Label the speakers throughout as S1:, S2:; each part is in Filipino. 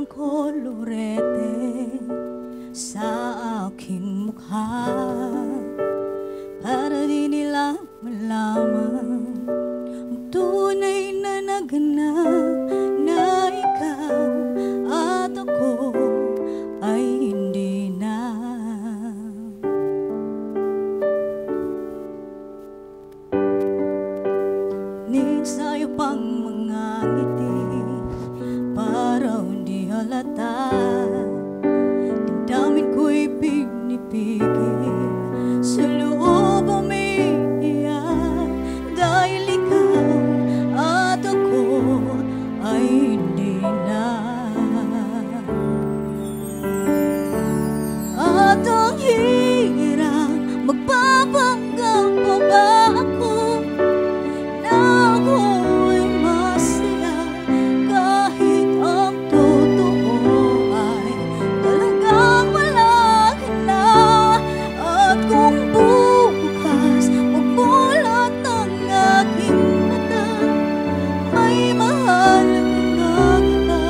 S1: ng kolorete sa aking mukha, para di nila malaman ang tunay na naganap, na ikaw at ako ay hindi na. Nigsayo pang mga ngiti para hindi halata, damdamin ko'y pinipigil, sa loob umiiyak, dahil ikaw at ako ay hindi na. At ang hirap, magpapanggap pa ba ako na ako ay masaya, kahit ang totoo ay talagang wala ka na. At kung bukas magbulat ng aking mata, may mahal ka na kita,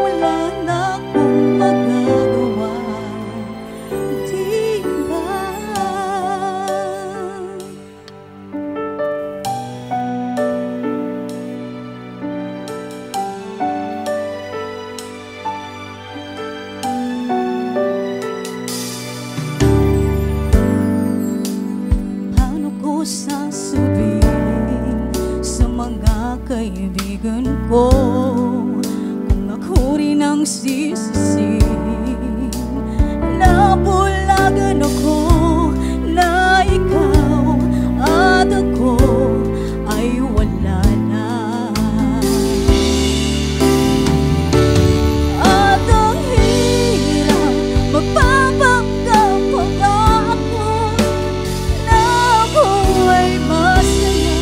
S1: wala na akong magagawa, di ba? Paano ko sasabihin sa mga kaibigan ko kung ako rin ang sisisihin? Nabulagan ako na ikaw at ako ay wala na. At ang hirap, magpapanggap pa ba ako na ako ay masaya,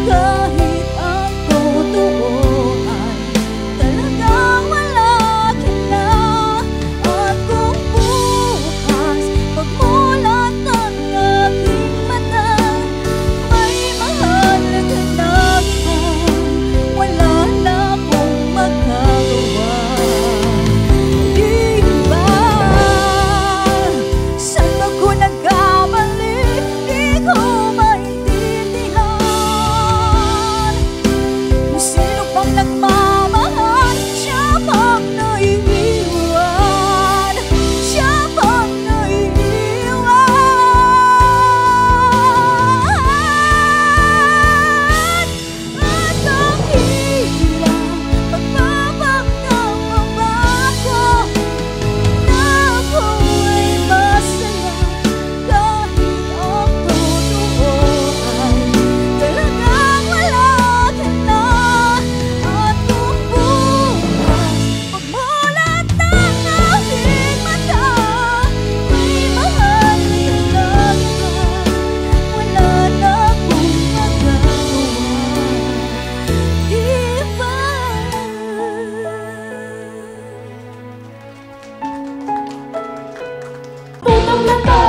S1: kahit ang totoo ay talagang wala ka na. At kung bukas pagmulat ng aking mata, may mahal ka na kita, wala na akong magagawa, di ba? Saan ba ko nagkamali? Di ko maintindihan. Kung sino pang nagmamahal, siya pang naiiwan, siya pang naiiwan. At ang hirap, magpapanggap pa ba ako na ako ay masaya, kahit ang totoo ay talagang wala ka na. At kung bukas pagmulat ng aking mata, may mahal ka na kita, wala na akong magagawa, di ba? Tutong na to